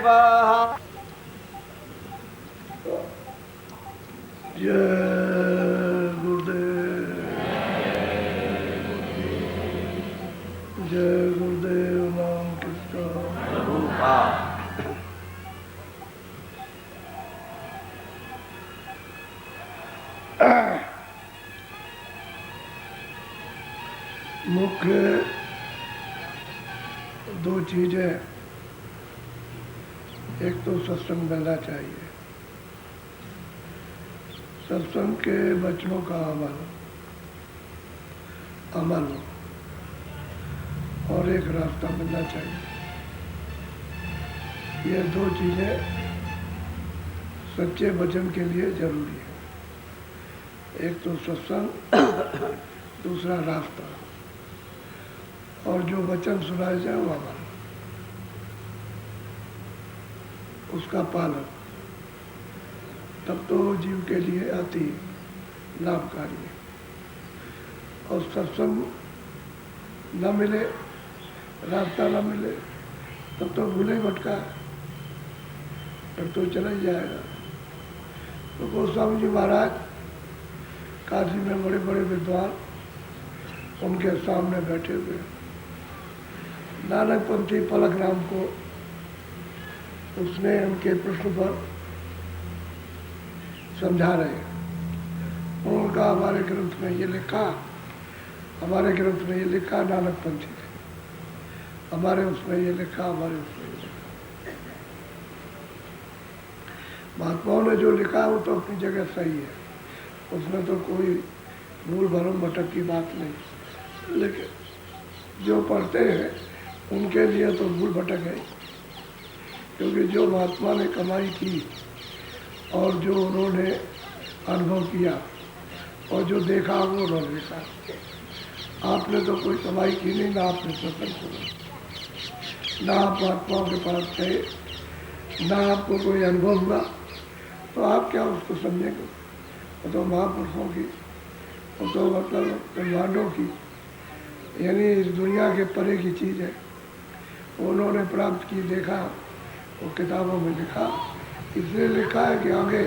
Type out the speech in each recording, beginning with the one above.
जय गुरुदेव, जय गुरुदेव। नाम किसका? मुख्य दो चीजें, एक तो सत्संग मिलना चाहिए, सत्संग के वचनों का अमल और एक रास्ता मिलना चाहिए। ये दो चीजें सच्चे वचन के लिए जरूरी है। एक तो सत्संग, दूसरा रास्ता, और जो वचन सुनाए जाए वो अमल, उसका पालन, तब तो जीव के लिए अति लाभकारी है। और सत्संग न मिले, रास्ता न मिले, तब तो भूले भटका है, फिर तो चला ही जाएगा। तो गोस्वामी जी महाराज काशी में बड़े बड़े विद्वान उनके सामने बैठे हुए, नानक पंथी पलक राम को उसने उनके प्रश्न पर समझा रहे। उनका हमारे ग्रंथ में ये लिखा, हमारे ग्रंथ में ये लिखा नानक पंथी ने, हमारे उसमें ये लिखा, हमारे उसमें ये लिखा। महात्माओं ने जो लिखा वो तो अपनी जगह सही है, उसमें तो कोई भूल भरम भटक की बात नहीं, लेकिन जो पढ़ते हैं उनके लिए तो भूल भटक है। क्योंकि जो महात्मा ने कमाई की और जो उन्होंने अनुभव किया और जो देखा वो उन्होंने देखा। आपने तो कोई कमाई की नहीं, ना आपने सत्संग सुना, ना आप महात्माओं के पास गए, ना आपको कोई अनुभव हुआ, तो आप क्या उसको समझेंगे? वो तो महापुरुषों की, वो तो मतलब ब्रह्मांडों की, यानी इस दुनिया के परे की चीज़ है। उन्होंने प्राप्त की, देखा, वो किताबों में लिखा। इसलिए लिखा है कि आगे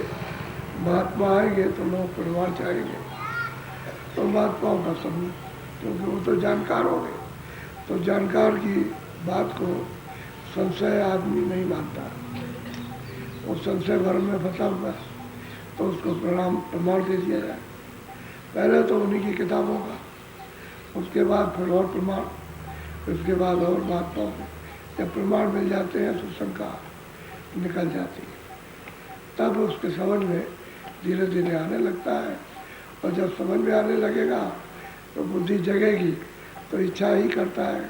महात्मा आएंगे तो लोग प्रमाण चाहेंगे, तो महात्माओं का समूह, क्योंकि वो तो जानकार हो गए। तो जानकार की बात को संशय आदमी नहीं मानता, वो संशय भर में फंसा हुआ, तो उसको प्रमाण दे दिया जाए। पहले तो उन्हीं की किताबों का, उसके बाद फिर और प्रमाण, उसके बाद और महात्माओं को जब प्रमाण मिल जाते हैं तो शंका निकल जाती है, तब उसके समझ में धीरे धीरे आने लगता है। और जब समझ में आने लगेगा तो बुद्धि जगेगी, तो इच्छा ही करता है,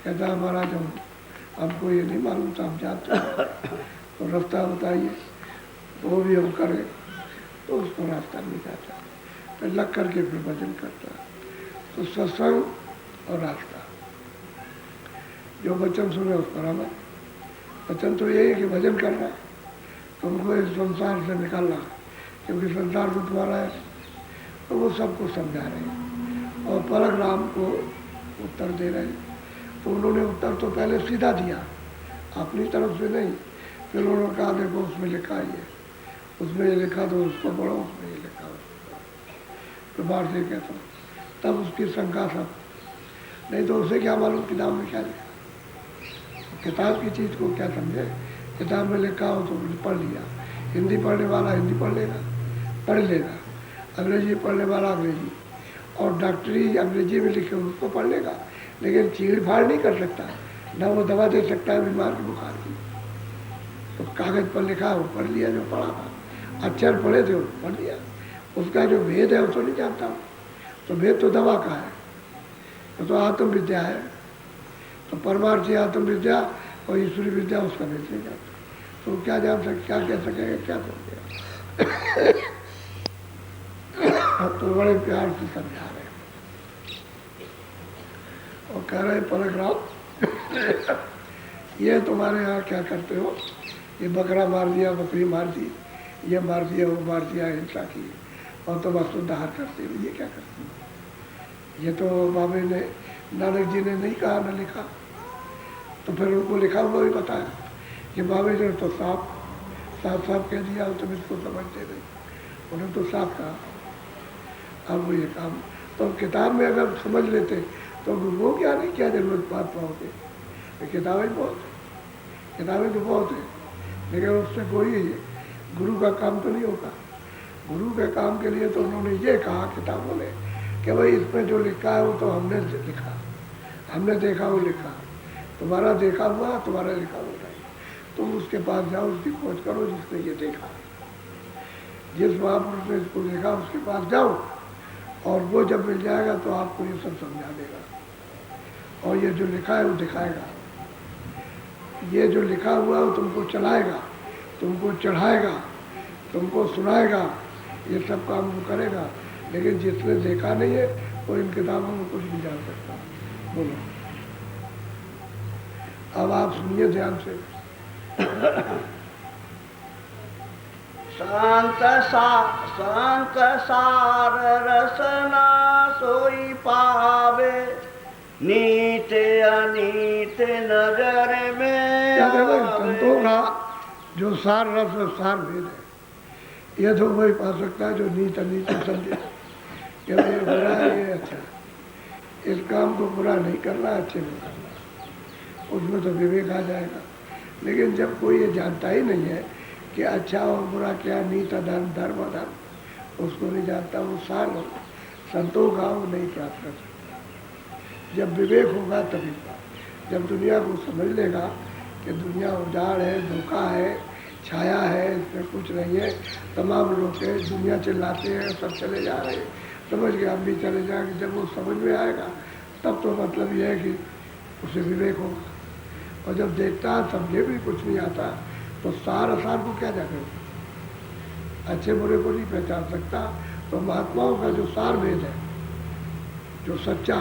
कहता है महाराज हमको ये नहीं मालूम था, हम जानते हैं, तो रास्ता बताइए। वो भी हम करें तो उसको रास्ता नहीं जाता, फिर लग करके फिर भजन करता है। तो सत्संग और रास्ता, जो वचन सुने उस पर अमल। वचन तो यही है कि भजन करना, तुमको इस संसार से निकालना, क्योंकि संसार तो तुम्हारा है। तो वो सबको समझा रहे हैं और पलक राम को उत्तर दे रहे हैं। तो उन्होंने उत्तर तो पहले सीधा दिया, अपनी तरफ से नहीं। फिर उन्होंने कहा देखो उसमें लिखा है, उसमें ये लिखा तो उसको पढ़ो, उसमें ये लिखा प्रमाण से कहता हूँ। तब उसकी शंका सब, नहीं तो उसे क्या मालूम किताब में क्या लिखा। किताब की चीज़ को क्या समझे, किताब में लिखा हो तो पढ़ लिया। हिंदी पढ़ने वाला हिंदी पढ़ लेगा, पढ़ लेगा, अंग्रेजी पढ़ने वाला अंग्रेजी, और डॉक्टरी अंग्रेजी में लिखे उसको पढ़ लेगा, लेकिन चीड़ फाड़ नहीं कर सकता, ना वो दवा दे सकता है बीमार की, बुखार की। तो कागज़ पर लिखा वो पढ़ लिया, जो पढ़ा था, अक्षर पढ़े थे वो पढ़ लिया। उसका जो भेद है वो तो नहीं जानता, तो भेद तो दवा का है, तो आत्म विद्या है। तो परमार्थी आत्म विद्या और ईश्वरी विद्या उसका भेद नहीं जानता, तो क्या जान सके, क्या कह सकेगा, क्या समझेगा। तो बड़े प्यार से समझा रहे हैं और कह रहे पलक राम ये तुम्हारे यहाँ क्या करते हो, ये बकरा मार दिया, बकरी मार दी, ये मार दिया, वो मार दिया, हिंसा की, और तुम अशुद्धार करते हो, ये क्या करते हो? ये तो बाबे ने, नानक जी ने नहीं कहा, न लिखा, तो फिर उनको लिखा हुआ भी बताया कि बाबेजर तो साफ कह दिया, तुम इसको समझते नहीं, उन्हें तो साफ कहा। अब वो ये काम तो किताब में अगर समझ लेते तो वो क्या नहीं, क्या जरूरत बात पाओगे, किताबें बहुत है, किताबें तो बहुत है, लेकिन उससे कोई गुरु का काम तो नहीं होगा। गुरु के काम के लिए तो उन्होंने ये कहा किताबों ने कि भाई इसमें जो लिखा है वो तो हमने लिखा, हमने देखा वो लिखा, तुम्हारा देखा हुआ तुम्हारा लिखा हुआ नहीं, तुम उसके पास जाओ, उसकी खोज करो जिसने ये देखा, जिस महापुरुष ने इसको देखा उसके पास जाओ, और वो जब मिल जाएगा तो आपको ये सब समझा देगा, और ये जो लिखा है वो दिखाएगा, ये जो लिखा हुआ है वो तुमको चलाएगा, तुमको चढ़ाएगा, तुमको सुनाएगा, ये सब काम वो करेगा। लेकिन जिसने देखा नहीं है वो इन किताबों में कुछ नहीं जान सकता। बोलो, अब आप सुनिए ध्यान से। शांत सार रसना सोई पावे, नीत अनीत नजर में क्या देखो, संतों का जो सार रस और सार भेद है, यह तो वही पा सकता है जो नीत अनीत समझे कि ये बुरा है ये अच्छा, इस काम को बुरा नहीं करना, अच्छे में करना, उसमें तो विवेक आ जाएगा। लेकिन जब कोई ये जानता ही नहीं है कि अच्छा और बुरा क्या, नीत अधर्म धर्म अधर्म, उसको नहीं जानता, वो सार संतों का वो नहीं प्राप्त कर सकता। जब विवेक होगा तभी, जब दुनिया को समझ लेगा कि दुनिया उजाड़ है, धोखा है, छाया है, इसमें कुछ नहीं है, तमाम लोग हैं, दुनिया चिल्लाते हैं, सब चले जा रहे हैं, समझ के हम भी चले जाएंगे। जब वो समझ में आएगा तब तो मतलब ये है कि उसे विवेक होगा। और जब देखता है समझे भी कुछ नहीं आता तो सार असार को क्या जाकर, अच्छे बुरे को नहीं पहचान सकता। तो महात्माओं का जो सार भेद है, जो सच्चा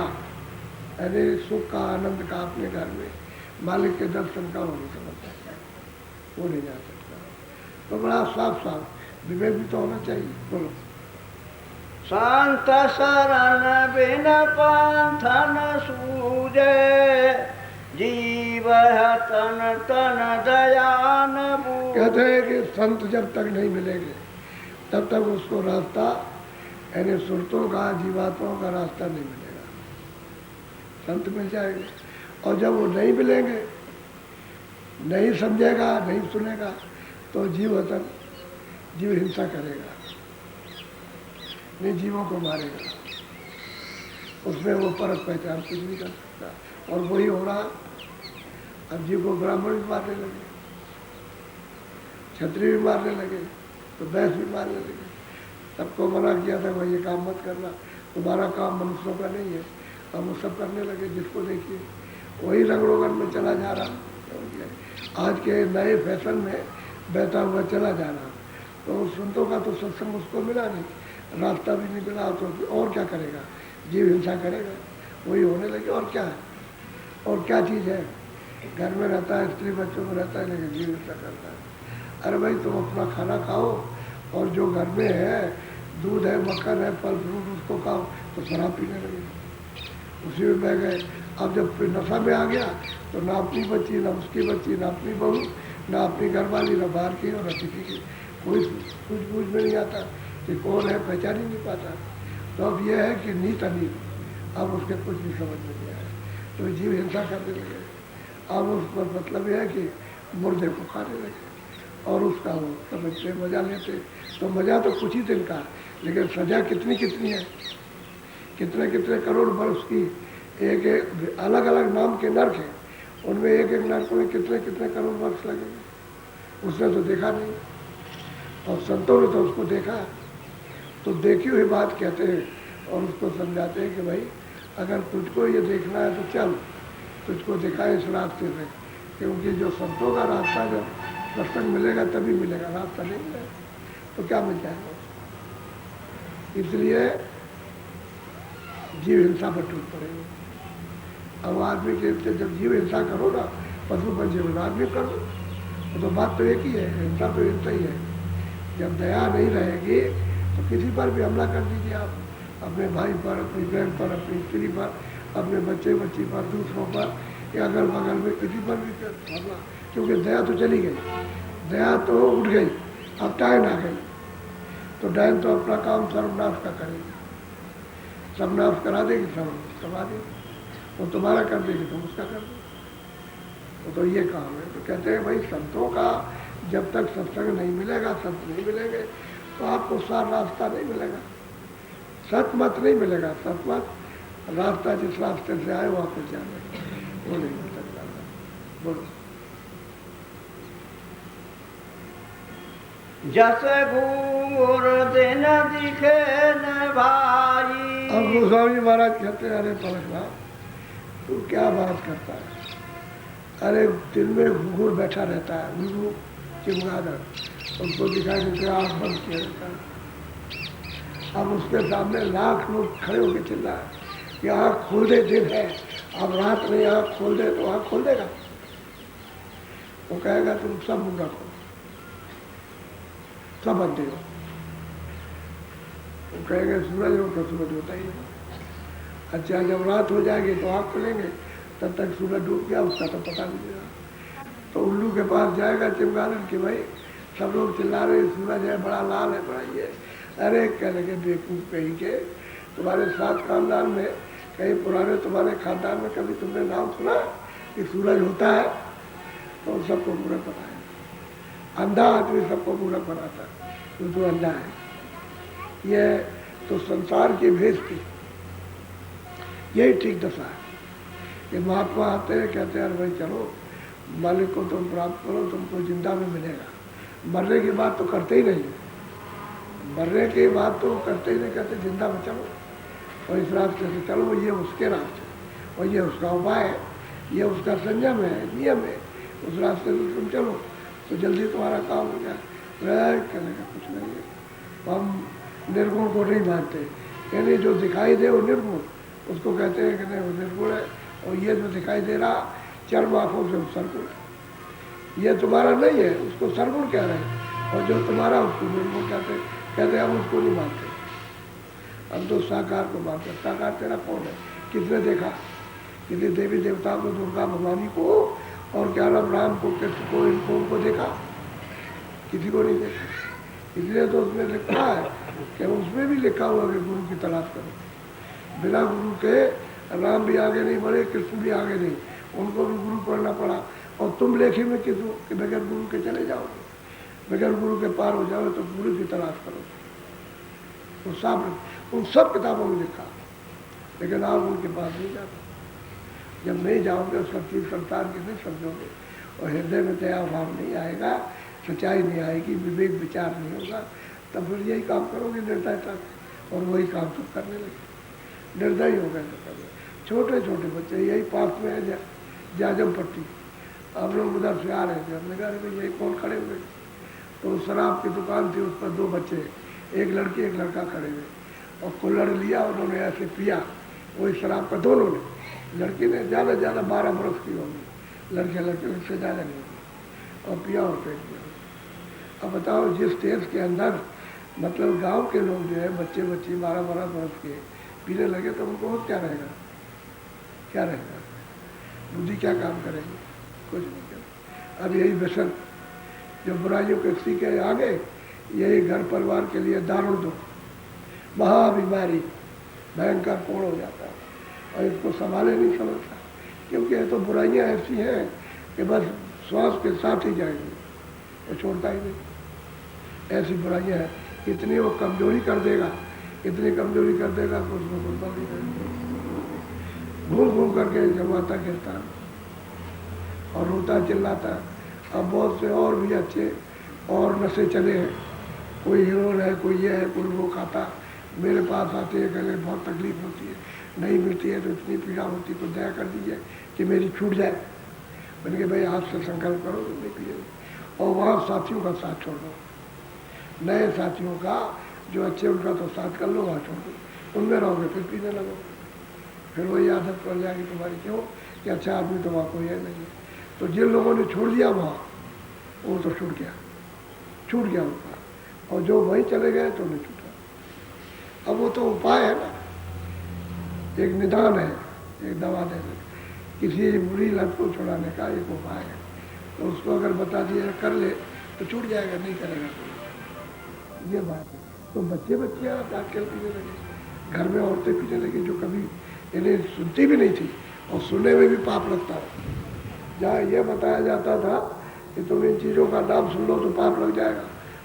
यानी सुख का आनंद का अपने घर में मालिक के दर्शन का, वो नहीं समझ सकता, वो नहीं जा सकता। तो बड़ा साफ साफ विवेक भी तो होना चाहिए। बोलो, शांत शरण बिन पंथन सूझे, जीव तन तन दयान बूझे। कहते हैं कि संत जब तक नहीं मिलेंगे तब तक उसको रास्ता, यानी सुरतों का, जीवात्माओं का रास्ता नहीं मिलेगा। संत मिल जाएंगे, और जब वो नहीं मिलेंगे, नहीं समझेगा, नहीं सुनेगा, तो जीव हिंसा करेगा, नहीं जीवों को मारेगा, उसमें वो परख पहचान कुछ नहीं कर सकता। और वही हो रहा, अब जीव को ब्राह्मण भी मारने लगे, क्षत्रिय भी मारने लगे, तो वैश्य भी मारने लगे। सबको मना किया था भाई ये काम मत करना, तुम्हारा काम मनुष्यों का नहीं है, अब वो सब करने लगे। जिसको देखिए वही रंगरोगन में चला जा रहा, आज के नए फैशन में बहता हुआ चला जा रहा। तो संतों का तो सत्संग उसको मिला नहीं, रास्ता भी नहीं मिला, तो और क्या करेगा, जीव हिंसा करेगा, वही होने लगे। और क्या है, और क्या चीज़ है, घर में रहता है, स्त्री बच्चों में रहता है, लेकिन जीव हिंसा करता है। अरे भाई तुम अपना खाना खाओ, और जो घर में है दूध है, मक्खन है, फल फ्रूट, उसको खाओ, तो शराब पीने लगे, उसी में बह गए। अब जब फिर नशा में आ गया तो ना अपनी बच्ची, ना उसकी बच्ची, ना अपनी बहू, ना अपनी घरवाली, ना बाहर की और न किसी की, कोई सूझबूझ में नहीं आता कि कौन है, पहचान ही नहीं पाता। तो अब यह है कि नीत अनीत, अब उसके कुछ भी समझ में नहीं आया, तो जीव हिंसा करने लगे। अब उस पर मतलब यह है कि मुर्दे को खाने लगे, और उसका वो समझते मजा लेते। तो मजा तो कुछ ही दिन का, लेकिन सजा कितनी कितनी है, कितने कितने करोड़ वर्ष की, एक एक अलग अलग नाम के नर्क हैं, उनमें एक एक नर्क में कितने कितने करोड़ वर्ष लगेंगे। उसने तो देखा नहीं, और संतों ने तो उसको देखा। तो देखी हुई बात कहते हैं और उसको समझाते हैं कि भाई अगर तुझको ये देखना है तो चल, तुझको दिखाए इस रास्ते से, क्योंकि जो संतों का रास्ता, जब सत्संग मिलेगा तभी मिलेगा, रास्ता नहीं मिलेगा तो क्या मिल जाएगा। इसलिए जीव हिंसा पर टूट पड़ेगी। अब आदमी के जब जीव हिंसा करो ना, पशु पर जीवन आदमी करो, तो बात तो एक ही है, हिंसा तो हिंसा ही है। जब दया नहीं रहेगी तो किसी पर भी हमला कर दीजिए आप, अपने भाई पर, अपनी बहन पर, अपनी स्त्री पर, अपने बच्चे बच्ची पर, दूसरों पर, या अगल बगल में किसी पर भी हमला, क्योंकि दया तो चली गई, दया तो उठ गई, अब डायन आ गई। तो डायन तो अपना काम सर्वनाश का करेगी, सर्वनाश करा देगी, सब करवा देगी। वो तुम्हारा कर देगी तुम उसका कर दो। तो ये काम है। तो कहते हैं भाई संतों का जब तक सत्संग नहीं मिलेगा, संत नहीं मिलेंगे, तो आपको सारा रास्ता नहीं मिलेगा, सतमत नहीं मिलेगा। सतमत रास्ता जिस रास्ते से आए वहाँ पर जाने, वो नहीं मिल सकता। बोलो। जस घूर दिन दिखे न भाई। अब गोस्वामी महाराज कहते हैं, अरे पलटना तू क्या बात करता है? अरे दिन में घूर बैठा रहता है, घूर चिमगादड़, उसको दिखाई देते आँख बंद किया रहता है। अब उसके सामने लाख लोग खड़े होकर चिल्लाए कि आँख खोल दे, दिन है, अब रात नहीं, आँख खोल दे। तो आँख खोल देगा? वो कहेगा तुम सब मुँह रखो, सब अंधे हो। वो कहेंगे सूरज हो तो सूरज होता ही है। अच्छा जब रात हो जाएगी तो आँख खुलेंगे, तब तक सूरज डूब गया, उसका तो पता नहीं लगा। तो उल्लू के पास जाएगा चिमगादड़ कि भाई सब लोग चिल्ला रहे सूरज है, बड़ा लाल है, बड़ा ये। अरे कह लगे बेवकूफ कहीं के, तुम्हारे साथ खानदान में कहीं पुराने तुम्हारे खानदान में कभी तुमने नाम सुना कि सूरज होता है? तो सबको पूरा पता है। अंधा आदमी सबको पूरा बनाता है, वो तो अंधा है। ये तो संसार की भेज थी, यही ठीक दशा है कि महात्मा आते हैं, कहते हैं अरे भाई चलो मालिक को तुम प्राप्त करो, तुमको जिंदा में मिलेगा। मरने की बात तो करते ही नहीं, मरने की बात तो करते ही नहीं, कहते जिंदा में चलो और इस रास्ते से चलो, ये उसके रास्ते और ये उसका उपाय है, ये उसका संयम है, नियम है, उस रास्ते से तुम चलो तो जल्दी तुम्हारा काम हो जाए। कहने का कुछ नहीं है, हम निर्गुण को नहीं मानते, यानी जो दिखाई दे वो निर्गुण, उसको कहते हैं कि नहीं वो निर्गुण है, और ये जो दिखाई दे रहा चर्म आँखों से सरगुण, ये तुम्हारा नहीं है, उसको सरगुण कह रहे हैं, और जो तुम्हारा उसको निर्गुण कहते हम उसको नहीं मानते, हम तो साकार को मानते। साकार तेरा कौन है? किसने देखा? किसी देवी देवता को, दुर्गा भवानी को, और क्या राम को, कृष्ण को, इनको देखा? किसी को नहीं देखा। इसलिए तो उसमें लिखा है कि उसमें भी लिखा हुआ कि गुरु की तलाश करो। बिना गुरु के राम भी आगे नहीं बढ़े, कृष्ण भी आगे नहीं, उनको भी गुरु पढ़ना पड़ा। और तुम लेखी में किसो कि बगैर गुरु के चले जाओगे, बगैर गुरु के पार हो जाओगे, तो गुरु की तलाश करो। तो साफ उन सब किताबों में लिखा, लेकिन आप उनके पास नहीं जाते। जब नहीं जाओगे, सच्ची संसार की नहीं समझोगे, और हृदय में दया भाव नहीं आएगा, सच्चाई नहीं आएगी, विवेक विचार नहीं होगा, तब फिर यही काम करोगे निर्दयता से, और वही काम सब करने लगे। निर्दयी हो गए तो करने। छोटे छोटे बच्चे यही पास में है जाजम पट्टी, हम लोग उधर से आ रहे थे, हमने कहा भाई यही कौन खड़े हुए? तो शराब की दुकान थी, उस पर दो बच्चे, एक लड़की एक लड़का खड़े हुए, और कुल्हड़ लिया उन्होंने, ऐसे पिया वही शराब का, दोनों ने। लड़की ने ज़्यादा 12 बरस की होगी, लड़के उससे ज़्यादा नहीं होगी, और पिया और फेंक दिया। अब बताओ जिस देश के अंदर मतलब गांव के लोग जो है बच्चे 12 बरस के पीने लगे, तो उनको वो क्या रहेगा? क्या रहेगा? बुद्धि क्या काम करेगी? कुछ नहीं करेगी। अब यही व्यसन जो बुराइयों के सीखे आ गए, यही घर परिवार के लिए दारुण दुख, महाबीमारी, भयंकर कोण हो जाता है, और इसको संभाले नहीं समझता, क्योंकि ये तो बुराइयां ऐसी हैं कि बस श्वास के साथ ही जाएंगी, वो छोड़ता ही नहीं। ऐसी बुराइयां हैं, इतनी वो कमजोरी कर देगा, इतनी कमजोरी कर देगा कि उसको गुणता नहीं करेगा। घूम घूम करके जमाता गिरता और रोता चिल्लाता। अब बहुत से और भी अच्छे और नशे चले हैं, कोई हीरोइन है, कोई ये है, कोई वो खाता, मेरे पास आते हैं, कहने बहुत तकलीफ होती है, नहीं मिलती है तो इतनी पीड़ा होती, तो दया कर दीजिए कि मेरी छूट जाए। मैंने कहा भाई आज से संकल्प करो तो नहीं पिए, और वहाँ साथियों का साथ छोड़ दो, नए साथियों का जो अच्छे उनका तो साथ कर लो, वहाँ छोड़ दो, उनमें रहोगे फिर पीने लगो, फिर वही आदत पड़ जाएगी तुम्हारी। क्यों कि अच्छा आदमी तो वहाँ कोई है नहीं। तो जिन लोगों ने छोड़ दिया वहाँ, वो तो छूट गया उनका, और जो वहीं चले गए तो नहीं छूटा। अब वो तो उपाय है ना, एक निदान है, एक दवा देने, किसी बुरी लत को छुड़ाने का एक उपाय है। तो उसको अगर बता दिया कर ले तो छूट जाएगा, नहीं करेगा तो ये बात है। तो बच्चे आजकल पीने लगे, घर में औरतें पीने लगी जो कभी इन्हें सुनती भी नहीं थी और सुनने में भी पाप लगता है। जहाँ यह बताया जाता था कि तुम इन चीज़ों का नाम सुन लो तो पाप लग जाएगा,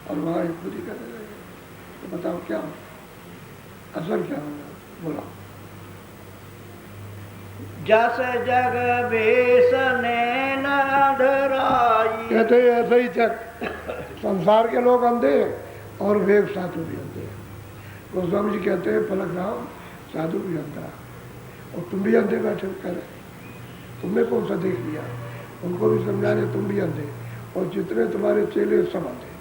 और वहाँ ये खुद ही करने लगे। तो बताओ क्या हो, असर क्या होगा, बोला। जस जग बेसने न धराई। कहते हैं ऐसे ही चक संसार के लोग अंधे और वेद साधु भी अंधे। गोस्वामी जी कहते हैं पलक राम साधु भी अंधा और तुम भी अंधे बैठे कर, तुमने कौन सा देख लिया, उनको भी समझा रहे तुम भी अंधे, और जितने तुम्हारे चेले सब अंधे,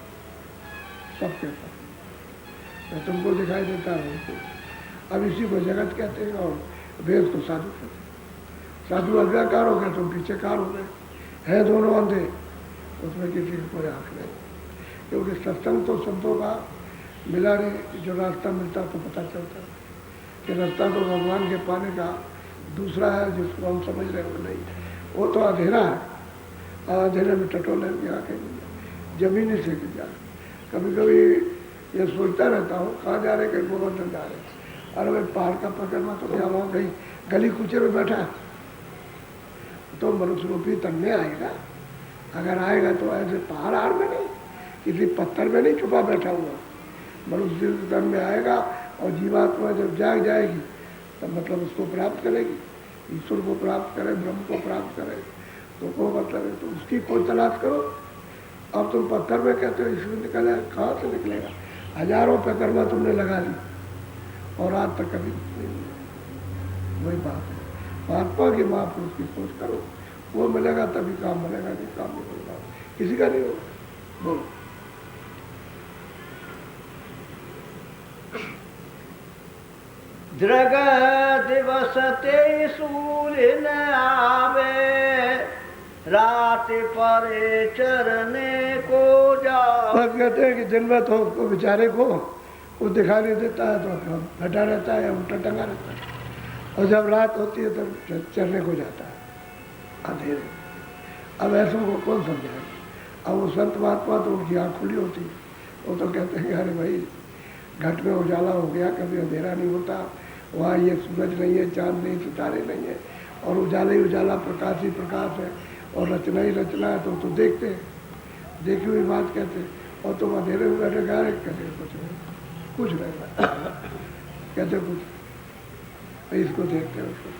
सबके सब मैं तुमको दिखाई देता है उनको। अब इसी को जगत कहते हैं और वेद को साधु कहते हैं। साधु आज्ञाकार हो गए, तुम पीछे कार हो गए, हैं दोनों अंधे, उसमें किसी को कोई आँख नहीं। क्योंकि सत्संग तो संतों का मिला नहीं, जो रास्ता मिलता तो पता चलता कि रास्ता तो भगवान के पाने का दूसरा है जिसको हम समझ रहे हो नहीं, वो तो अंधेरा है। अंधेरे में टटोले के आके जमीन ही से जा। कभी कभी ये सोचता रहता हूँ कहाँ जा रहे, कहीं गोवर्धन जा रहे, अरे भाई पहाड़ का पकड़ना तो क्या वहाँ कहीं गली कूचे में बैठा है तो मनुष्य रूपी तन में आएगा। अगर आएगा तो ऐसे पहाड़ आड़ में नहीं, किसी पत्थर में नहीं छुपा बैठा हुआ, मनुष्य तन में आएगा। और जीवात्मा जब जाग जाएगी तब मतलब उसको प्राप्त करेगी, ईश्वर को प्राप्त करे, ब्रह्म को प्राप्त करे, तो को मतलब है तो उसकी कोई तलाश करो। अब तुम पत्थर में कहते हो ईश्वर निकले, कहाँ से निकलेगा? हजारों पैकरमा तुमने लगा ली और आज तक कभी नहीं मिला। वही बात है, महात्मा की महापुरुष की खोज करो, वो मिलेगा तभी काम बनेगा, कि काम नहीं मिलेगा किसी का नहीं होगा। बोलो। दृग दिवस ते सूर्य न आवे, रात परे चरने को जाओ। बस कहते हैं कि दिन में तो उसको बेचारे को कुछ दिखाई नहीं देता है तो बैठा रहता है, उल्टा टंगा रहता है, और जब रात होती है तब चरने को जाता है अंधेरे। अब ऐसों को कौन समझाएगा? अब वो संत महात्मा तो उनकी आँख खुली होती है, वो तो कहते हैं अरे भाई घट में उजाला हो गया, कभी अंधेरा नहीं होता, वहाँ ये सूरज नहीं है, चांद नहीं, सितारे नहीं है, और उजाला ही उजाला, प्रकाश ही प्रकाश है, और रचना ही रचना है, तो देखते हैं, देखी हुई बात कहते हैं। और तुम अंधेरे में बैठे गा रहे, कहते कुछ नहीं कहते कुछ, इसको देखते हैं उसको,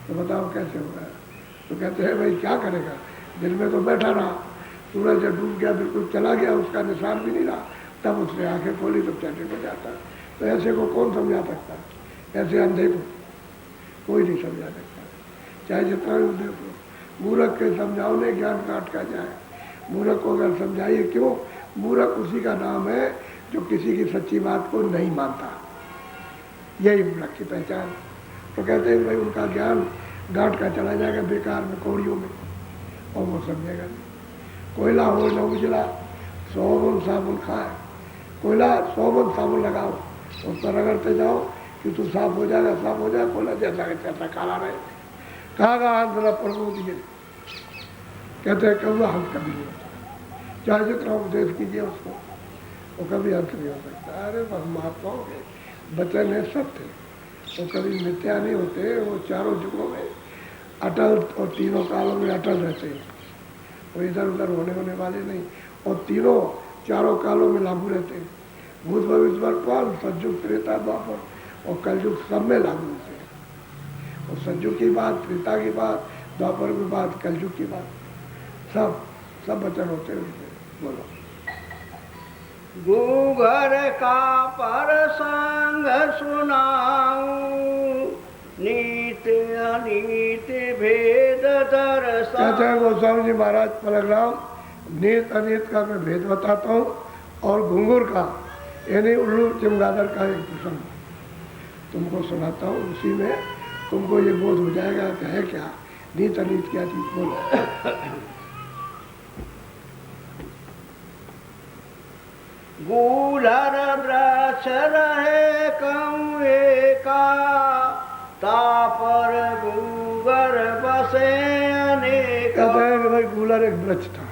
तो बताओ कैसे होगा? तो कहते हैं भाई क्या करेगा, दिन में तो बैठा रहा, सूरज जब डूब गया बिल्कुल चला गया, उसका निशान भी नहीं रहा, तब उसने आंखें खोली तो चढ़ने को जाता। तो ऐसे को कौन समझा सकता? ऐसे अंधे को कोई नहीं समझा सकता, चाहे जितना भी देखो। मूर्ख के समझाओ ने ज्ञान काट का जाए, मूर्ख को अगर समझाइए क्यों? मूर्ख उसी का नाम है जो किसी की सच्ची बात को नहीं मानता, यही मूर्ख की पहचान। तो कहते हैं भाई उनका ज्ञान गांठ का चला जाएगा बेकार में, कौड़ियों में, और वो समझेगा नहीं। कोयला हो न उजला 100 बुन साबुन खाए, कोयला 100 बुन साबुन लगाओ, उस पर रगड़ते जाओ कि तू साफ हो जाएगा, साफ हो जाएगा, कोयला जैसा कैसा काला रहे। कहा हंस प्रभु दिए, कहते हैं कभी हंस कभी नहीं होता, चाहे जितना उपदेश कीजिए उसको, वो कभी हंस नहीं हो सकता। अरे महात्माओं के वचन है सत्य, वो कभी मिथ्या नहीं होते, वो चारों युगों में अटल और तीनों कालों में अटल रहते हैं, वो इधर उधर होने वाले नहीं, और तीनों चारों कालों में लागू रहते हैं। भूत भविष्य वर्तमान, सतयुग त्रेता द्वापर और कलयुग सब में लागू होते हैं। और सतयुग की बात, त्रेता की बात, द्वापर की बात, कलयुग की बात, सब वचन होते हैं उसमें। बोलो। गुगर का प्रसंग सुनाऊं, नीत अनीत भेद दर्शन। कहते हैं गोस्वामी जी महाराज पलगराम, नीत अनीत का मैं भेद बताता हूँ, और घुंघुर का यानी उल्लू चमगादड़ का एक प्रसंग तुमको सुनाता हूँ, उसी में तुमको ये बोध हो जाएगा कि है क्या नीत अनीत क्या चीज। बोलो। गूढ़र वृक्ष रहे कौए का, तापर गूगर बसे अनेक। कहते हैं कि भाई गूलर एक वृक्ष था,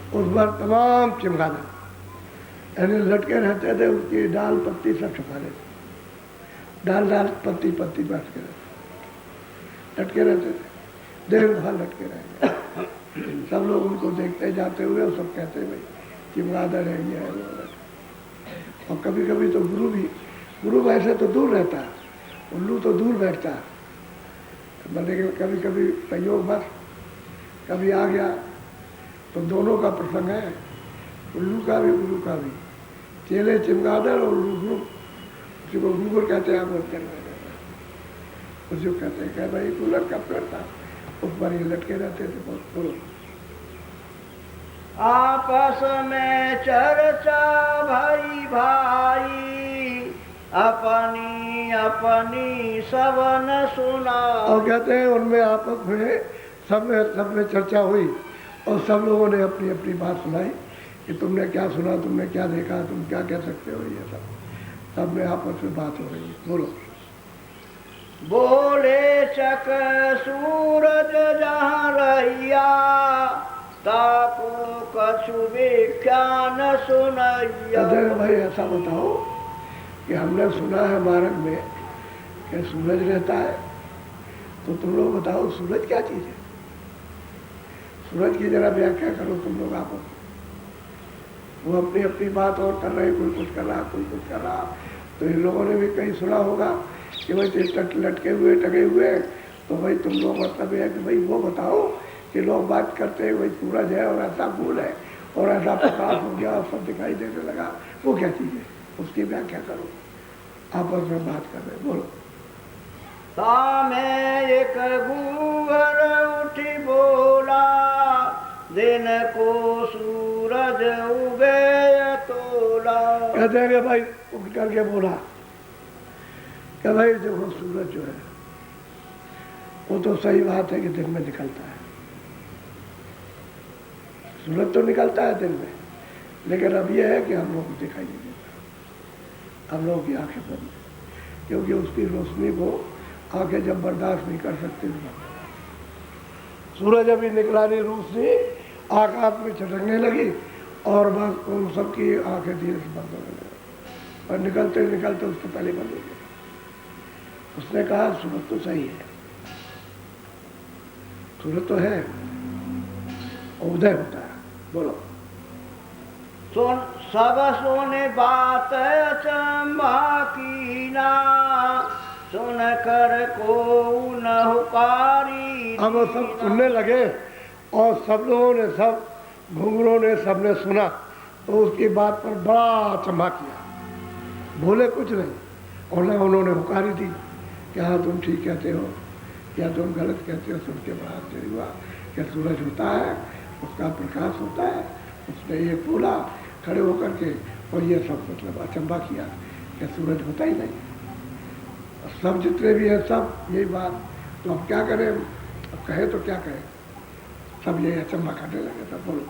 उस पर तमाम चमगादड़ यानी लटके रहते थे, उसकी डाल पत्ती सब छुपा लेते, डाल डाल पत्ती पत्ती बैठ के लटके रहते थे, देर भर लटके रहेंगे। सब लोग उनको देखते जाते हुए और सब कहते भाई चमगादड़ है, ये है वो है। और कभी कभी तो गुरु वैसे तो दूर रहता है, उल्लू तो दूर बैठता है, लेकिन कभी कभी संयोग बस कभी आ गया तो दोनों का प्रसंग है, उल्लू का भी गुरु का भी। चेले चमगादड़ और उल्लू गुरु, उसी को घूंघर कहते हैं, आप उसको कहते हैं कि भाई गूलर का पेड़ था, उस पर ये लटके रहते थे। बहुत बोलो। आपस में चर्चा भाई भाई, अपनी अपनी सबन सुना। और कहते हैं उनमें आपस में सब में चर्चा हुई और सब लोगों ने अपनी अपनी बात सुनाई कि तुमने क्या सुना, तुमने क्या देखा, तुम क्या कह सकते हो, ये सब में आपस में बात हो रही है। बोलो। बोले चक सूरज जहाँ रहिया, ताको कछु विख्यान सुनैया। कहते हैं भाई ऐसा बताओ कि हमने सुना है मार्ग में कि सूरज रहता है, तो तुम लोग बताओ सूरज क्या चीज़ है, सूरज की जरा व्याख्या करो तुम लोग आपस में। वो अपनी अपनी बात और कर रहे, कोई कुछ कर रहा, कोई कुछ कर रहा। तो इन लोगों ने भी कहीं सुना होगा कि भाई लटके हुए टके हुए, तो भाई तुम लोग मतलब ये है कि भाई वो बताओ कि लोग बात करते हैं भाई सूरज है और ऐसा फूल है और ऐसा प्रकाश हो गया और सब दिखाई देने लगा, वो क्या चीज़ है, उसकी व्याख्या करो। आपस में बात कर रहे, बोलो। सामे एक गूंगर उठी बोला, दिन को सूरज उगे तोला। कहते हैं कि भाई उठ करके बोला कि भाई देखो सूरज जो है वो तो सही बात है कि दिन में निकलता है, सूरज तो निकलता है दिन में, लेकिन अब यह है कि हम लोग को दिखाई नहीं देता, हम लोगों की आंखें बंद, क्योंकि उसकी रोशनी को आंखें जब बर्दाश्त नहीं कर सकती तो सूरज अभी निकला नहीं, रोशनी आकाश में छटकने लगी और बस उन सबकी आंखें धीरे से बंद होने लगी और निकलते निकलते उससे पहले बंद हो गई। उसने कहा सूरज तो सही है, सूरज तो है, उदय होता है। बोलो। सब सोने बात अचंभा कीना, सुन कर को न हुकारी। अब वो सब सुनने लगे और सब लोगों ने, सब घुंघरों ने, सबने सुना तो उसकी बात पर बड़ा अचंभा किया, बोले कुछ नहीं और ना उन्होंने हुकारी दी कि हाँ तुम ठीक कहते हो या तुम गलत कहते हो। सुन के बड़ा आश्चर्य हुआ कि सूरज होता है, उसका प्रकाश होता है। उसने ये बोला खड़े होकर के और ये सब मतलब अचंभा किया कि सूरज होता ही नहीं। सब जितने भी हैं सब यही बात, तो अब क्या करें, अब कहे तो क्या कहें, सब ये अचंभा करने लगे। सब बोलो।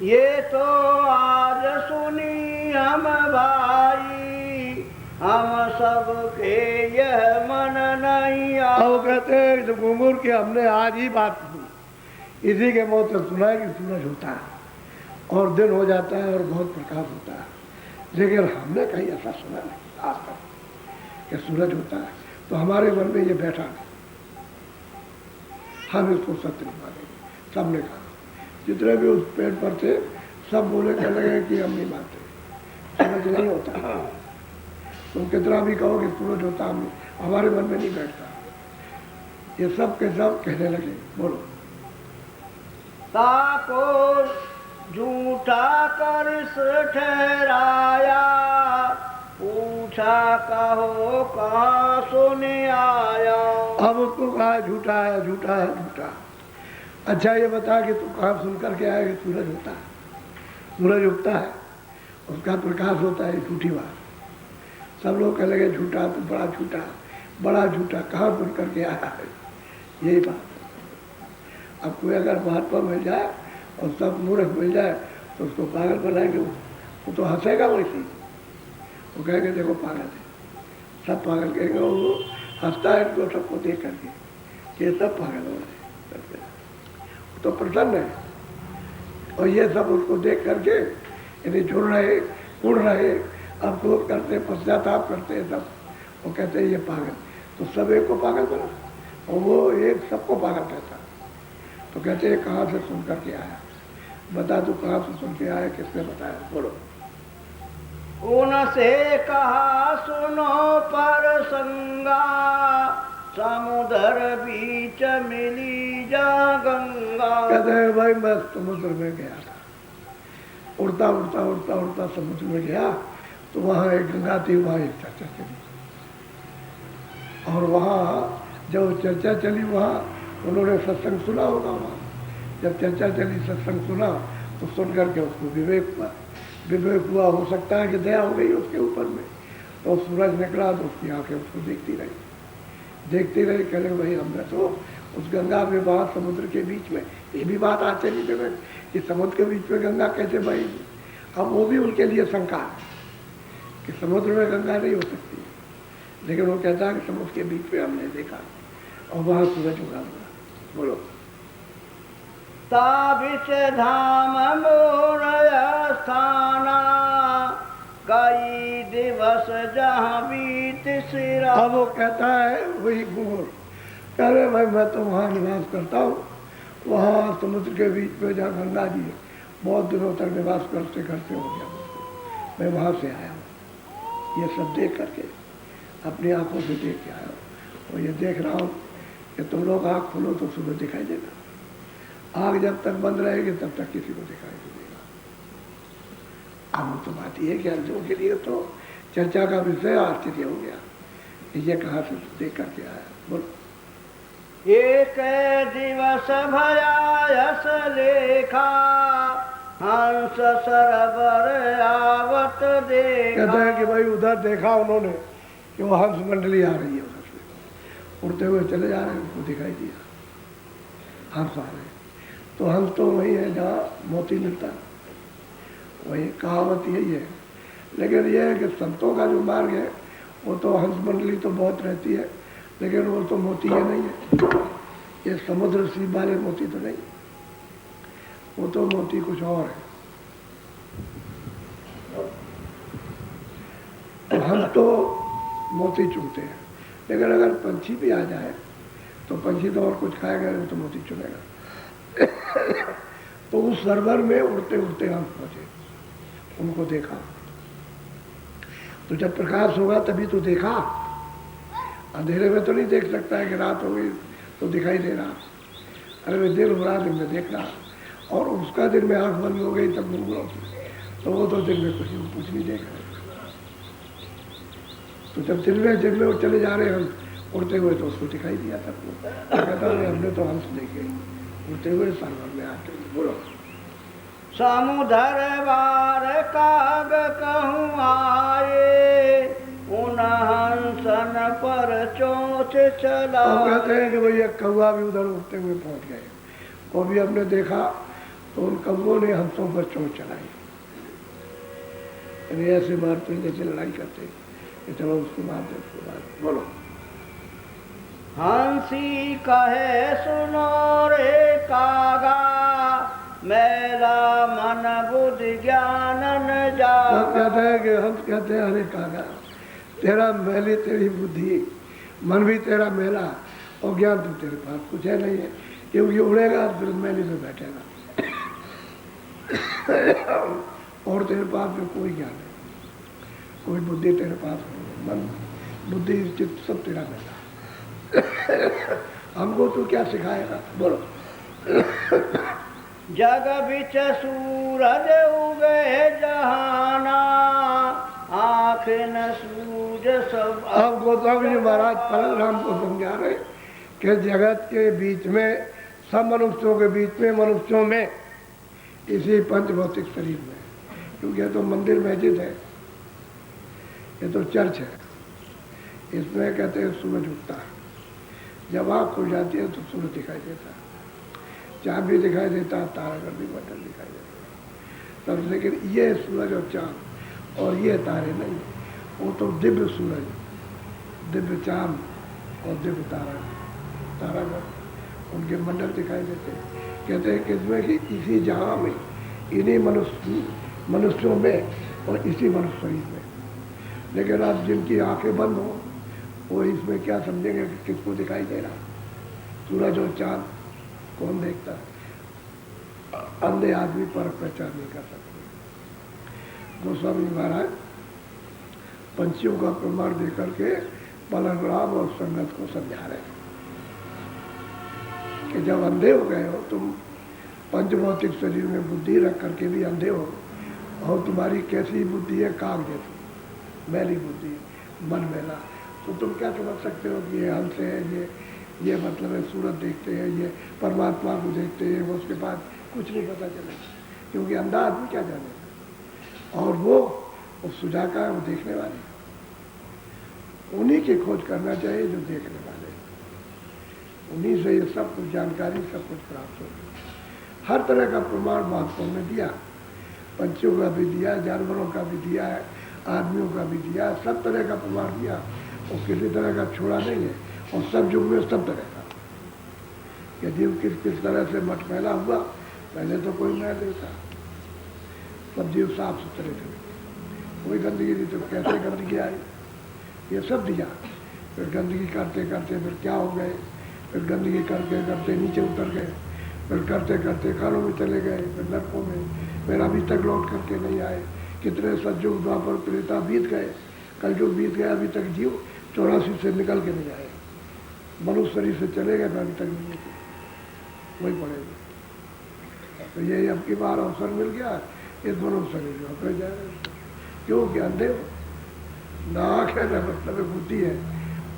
ये तो आज सुनी हम भाई, हम सब के यह मन नहीं आ। अब कहते हैं तो घुंघरू की हमने आज ही बात सुनी, इसी के मुँह से सुना है कि सूरज होता है और दिन हो जाता है और बहुत प्रकाश होता है, लेकिन हमने कहीं ऐसा सुना नहीं आज तक कि सूरज होता है। तो हमारे मन में ये बैठा नहीं, हम इसको सत्य नहीं मानेंगे। सबने कहा, जितने भी उस पेड़ पर थे सब बोले कहने लगे कि हम नहीं मानते, सूरज नहीं होता। तुम कितना भी कहो कि सूरज होता, हम हमारे मन में नहीं बैठता। ये सब के सब कहने लगे। बोलो। ताको झूठा कर ठहराया, पूछा कहो कहाँ सुने आया। अब उसको कहा झूठा है, झूठा है, झूठा। अच्छा ये बता कि तू कहाँ सुन करके आया कि सूरज होता है, सूरज उगता है, उसका प्रकाश होता है, झूठी बात। सब लोग कह लगे झूठा, तो बड़ा झूठा, बड़ा झूठा, कहाँ सुन करके आया है, यही बात। अब कोई अगर महात्मा मिल जाए और सब मूर्ख मिल जाए तो उसको पागल बनाएंगे, वो तो हंसेगा वैसे, वो कहेंगे देखो पागल है, सब पागल कहेंगे, वो हंसता है इनको सबको देख करके, ये सब पागल हो रहे हैं। तो प्रसन्न है। और ये सब उसको देख करके यदि जुड़ रहे, उड़ रहे, अफसोस करते, पश्चाताप करते सब, वो कहते हैं ये पागल। तो सब एक को पागल बना और वो एक सबको पागल कहता। तो कहते हैं कहाँ से सुन करके आया, बता तू कहाँ से सुन के आया, किसने बताया, बोलो। उनसे कहा सुनो पर संगा, समुद्र बीच मिली जा गंगा। कहते हैं भाई मैं समुद्र में गया था, उड़ता उड़ता उड़ता उड़ता समुद्र में गया, तो वहाँ एक गंगा थी, वहाँ एक चर्चा चली, और वहाँ जब चर्चा चली वहाँ उन्होंने सत्संग सुना होगा। वहाँ जब चर्चा चली, सत्संग सुना, तो सुन करके उसको विवेक हुआ। विवेक हुआ, हो सकता है कि दया हो गई उसके ऊपर में, तो सूरज निकला तो उसकी आंखें उसको देखती रही, कह भाई हमने तो उस गंगा में वहाँ समुद्र के बीच में, ये भी बात आश्चर्य जनक कि समुद्र के बीच में गंगा कैसे बहेगी। अब वो भी उनके लिए शंका है कि समुद्र में गंगा नहीं हो सकती, लेकिन वो कहता है कि समुद्र के बीच में हमने देखा और वहाँ सूरज उगा हुआ। बोलो। ताबिच धाम मोर स्थाना, कई दिवस जहाँ बीत सिरा। अब वो कहता है वही गुर, कह रहे भाई मैं तो वहाँ निवास करता हूँ, वहाँ समुद्र के बीच में जहाँ गंगा जी है, बहुत दिनों तक निवास करते करते हो गया मुझको, मैं वहाँ से आया हूँ। ये सब देख करके अपनी आंखों से देख के आया हूँ, और ये देख रहा हूँ कि तुम लोग आँख खोलो तो सूरज दिखाई देगा, आँख जब तक बंद रहेगी तब तक किसी को दिखाई नहीं देगा। अब तो बात ये है कि अर्जुन के लिए तो चर्चा का विषय आश्चर्य हो गया, ये कहाँ से देख करके आया। बोलो। एक दिवस भयायस लेखा, हंस सरबर आवत देखा। कहता है कि भाई उधर देखा उन्होंने कि वो हंस मंडली आ रही है, उधर से उड़ते हुए चले जा रहे हैं, उनको दिखाई दिया हंस आ रहे हैं। तो हंस तो वही है जहाँ मोती मिलता है, वही कहावत यही है। लेकिन यह है कि संतों का जो मार्ग है वो तो हंस मंडली तो बहुत रहती है, लेकिन वो तो मोती ये नहीं है, ये समुद्र सीप वाले मोती तो नहीं, वो तो मोती कुछ और है। तो हम तो मोती चुनते हैं, लेकिन अगर पंछी भी आ जाए तो पंछी तो और कुछ खाएगा नहीं, तो मोती चुनेगा। तो उस सरवर में उड़ते उड़ते हम पहुंचे, उनको देखा। तो जब प्रकाश होगा तभी तो देखा, अंधेरे में तो नहीं देख सकता है कि रात हो गई तो दिखाई दे रहा। अरे मैं दिन हो रहा, दिन में देख रहा, और उसका दिन में आँख बंद हो गई तब घूम रहा, तो वो तो दिन में कुछ नहीं देख रहे। तो जब दिन में वो चले जा रहे हम उड़ते हुए, तो उसको दिखाई दिया सबको, कहता है हमने तो हंस देखे उड़ते हुए सरवर में आते। बोलो। समुद्र बार काग कहूँ आए, उन हंसन पर चोंच चला। अब कहते हैं कि भैया कौवा भी उधर उड़ते हुए पहुंच गए, वो भी हमने देखा, तो उन कौवों ने हंसों पर चोंच चलाई। ऐसे मारते हैं जैसे लड़ाई करते हैं कि चलो उसको मार दे, उसको मार। बोलो। हंसी कहे सुनो रे कागा, मेरा मन बुद्धि ज्ञान न जा। कहते हैं कि हंस कहते हैं अरे कागा, तेरा मैली तेरी बुद्धि, मन भी तेरा मेला, और ज्ञान तो तेरे पास कुछ है नहीं है, क्योंकि उड़ेगा फिर मैली में बैठेगा, और तेरे पास में कोई ज्ञान नहीं, कोई बुद्धि तेरे पास नहीं, मन बुद्धि चित्त सब तेरा मेला। हमको तू क्या सिखाएगा। बोलो। जग बिच सूरज उगे जहाना, आँख न सूझ सब। अब गोस्वामी जी महाराज परशुराम को समझा रहे कि जगत के बीच में, सब मनुष्यों के बीच में, मनुष्यों में, इसी पंच भौतिक शरीर में, क्योंकि ये तो मंदिर मस्जिद है, ये तो चर्च है, इसमें कहते हैं सूरज उगता है, जब आँख खुल जाती है तो सूरज दिखाई देता है, चाँद भी दिखाई देता है, तारागण भी बटन दिखाई देता है तब। लेकिन ये सूरज और चाँद और ये तारे नहीं, वो तो दिव्य सूरज, दिव्य चाँद और दिव्य तारागण, उनके मंडल दिखाई देते हैं। कहते हैं किसमें कि इसी जहाँ में, इन्हीं मनुष्यों में और इसी मनुष्य शरीर में। लेकिन अब जिनकी आंखें बंद हो वो इसमें क्या समझेंगे कि किसको दिखाई दे रहा? सूरज और चांद कौन देखता? अंधे आदमी पर पहचान नहीं कर सकते। गोस्वामी महाराज पंछियों का प्रमाण देकर के पलंगराम और संगत को समझा रहे हैं कि जब अंधे हो गए हो तुम, पंचभौतिक शरीर में बुद्धि रख करके भी अंधे हो, और तुम्हारी कैसी बुद्धि है? काग जैसी मैली बुद्धि, मन मैला, तो तुम क्या समझ सकते हो कि ये हंस है, ये मतलब है सूरत देखते हैं, ये परमात्मा को देखते हैं, उसके बाद कुछ नहीं पता चलेगा, क्योंकि अंधा आदमी क्या जानेगा। और वो सुजाका है, वो देखने वाले, उन्हीं की खोज करना चाहिए जो देखने वाले, उन्हीं से ये सब कुछ जानकारी, सब कुछ प्राप्त होगी। हर तरह का प्रमाण महात्माओं ने दिया, पंछियों का भी दिया, जानवरों का भी दिया है, आदमियों का भी दिया, सब तरह का प्रमाण दिया, और किसी तरह का छोड़ा नहीं है। और सब युग में सब तरह का, कि जीव किस तरह से मटमैला हुआ, पहले तो कोई मैल नहीं था, सब जीव साफ सुथरे थे, कोई गंदगी नहीं, तो कैसे गंदगी आई, ये सब दिया। फिर गंदगी करते करते फिर क्या हो गए, फिर गंदगी करते करते नीचे उतर गए, फिर करते करते कालों में चले गए, फिर नरकों में, फिर अभी तक लौट करके नहीं आए। कितने सतयुग द्वापर त्रेता बीत गए, कलयुग बीत गया, अभी तक जीव 84 से निकल के नहीं आए, मनुष्य शरीर से चले गए, अभी तक नहीं निकले, वही पड़ेगा। तो ये अब की बार अवसर मिल गया, इस मनुष्य शरीर में होकर जाए, क्योंकि अंधे हो, न आँख है, न मतलब बुद्धि है,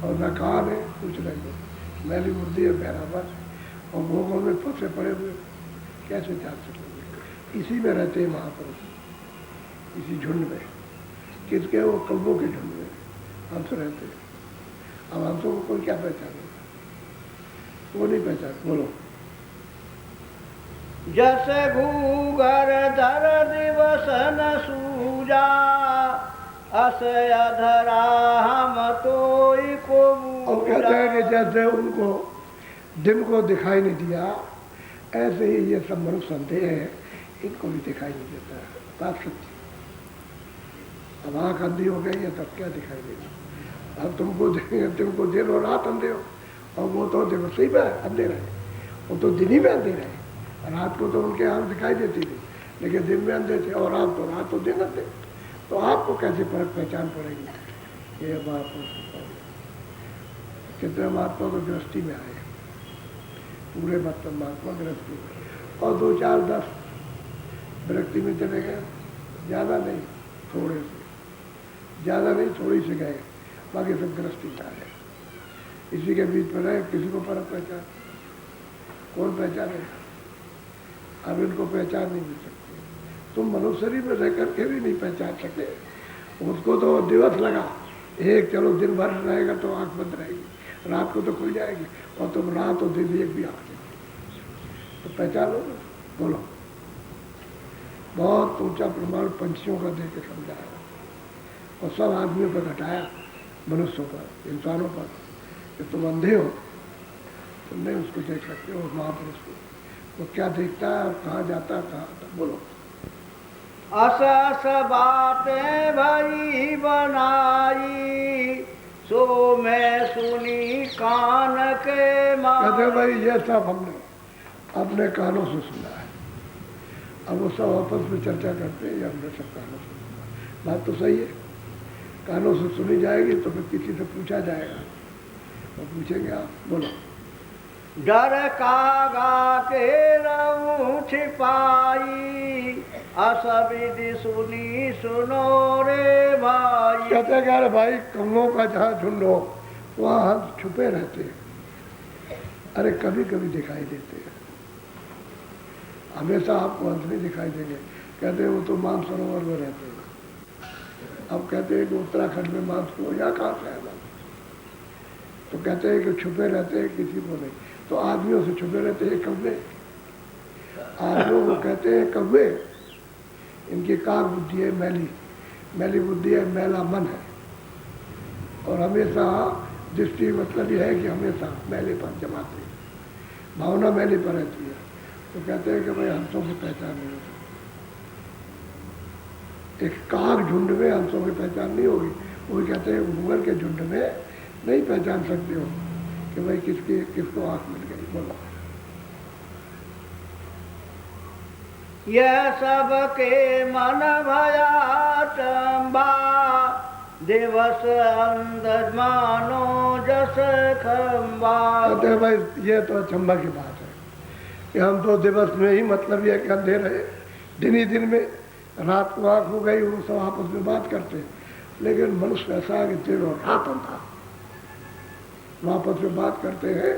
और न कान है, कुछ नहीं है, मैली बुद्धि है, बराबर, और भोगों में फंसे पड़े हुए, कैसे जान सकेंगे? इसी में रहते हैं महापुरुष, इसी झुंड में, किसके? वो कौवों के झुंड में हंस रहते हैं। अब हंसों को कोई क्या पहचानेगा? वो नहीं पहचान। बोलो। जस घूगर धर दिवस न सूजा, अस अधरा हम तोई को और कहते हैं कि जैसे उनको दिन को दिखाई नहीं दिया, ऐसे ही ये सब मनुष्य अंधे हैं, इनको भी दिखाई नहीं देता है। बात सच्ची। अब आँख अंधी हो गई है, तब क्या दिखाई देगा? अब तुमको दिन और रात अंधे हो, और वो तो देखो सही में अंधे रहे, वो तो दिन ही में अंधे रहे, रात को तो उनके आँख दिखाई देती थी, लेकिन दिन में अंधे थे, और रात तो दिन अंधे, तो आपको कैसे फर्क पहचान पड़ेगी? ये बात कितने महात्मा तो गृहस्थी में आए, पूरे मतलब महात्मा गृहस्थी में, और 2 4 10 विरक्ति में चले गए, ज़्यादा नहीं, थोड़े से, ज़्यादा नहीं, थोड़ी से गए, बाकी सब गृहस्थी में आए। इसी के बीच में रहे, किसी को फर्क पहचान, कौन पहचाने? अब इनको पहचान नहीं मिल सकती। तुम मनुष्य शरीर में रह करके भी नहीं पहचान सके, उसको तो दिवस लगा एक, चलो दिन भर रहेगा तो आँख बंद रहेगी, रात को तो खुल जाएगी, और तुम रात और दिन एक भी आँख तो पहचान लो। बोलो। बहुत ऊंचा प्रमाण पंछियों का दे के समझाया, और सब आदमियों पर घटाया, मनुष्यों पर, इंसानों पर, कि तुम अंधे हो, तुम नहीं उसको देख सकते हो, महापुरुष को, वो क्या देखता है और कहाँ जाता है, कहाँ आता। बोलो। अस अस बातें भई बनाई, सो मैं सुनी कान के मार। कहते भाई ये सब हमने अपने कानों से सुना है, अब वो सब आपस में चर्चा करते हैं, हमने सब कानों से सुना। बात तो सही है, कानों से सुनी जाएगी तो फिर किसी से पूछा जाएगा, तो पूछेंगे आप। बोलो। डर कागा के रहूं छिपाई, असविधि सुनी सुनो रे भाई। कहते हैं अरे भाई, कौवों का जहाँ झुंड हो वहाँ हम छुपे रहते हैं, अरे कभी कभी दिखाई देते हैं, हमेशा आपको हंस नहीं दिखाई देंगे। कहते हैं वो तो मानसरोवर में रहते हैं। अब कहते हैं कि उत्तराखंड में मानसरोवर, यहाँ कहाँ से है मानस? तो कहते हैं कि छुपे रहते हैं, किसी को नहीं। तो आदमियों से छुपे रहते हैं कौवे, आदमियों को कहते हैं कौवे, इनकी काग बुद्धि है, मैली बुद्धि है, मैला मन है, और हमेशा दृष्टि मतलब यह है कि हमेशा मैले पर जमाते, भावना मैले पर रहती है, तो कहते हैं कि भाई हंसों की पहचान नहीं होती। एक काग झुंड में हंसों की पहचान नहीं होगी। वो कहते हैं घूंघर के झुंड में नहीं पहचान सकते हो कि भाई किसको आंख मिल गई। बोलो यह सबके मन भया चंबा, दिवस अंदर मानो जस खंबा। कहते हैं भाई ये तो अचंबा की बात है कि हम तो दिवस में ही मतलब यह कि अंधेरे दिन ही दिन में, रात को आँख हो गई वो सब आपस में बात करते हैं। लेकिन मनुष्य ऐसा है कि दिन और रात अंधा, आपस में बात करते हैं।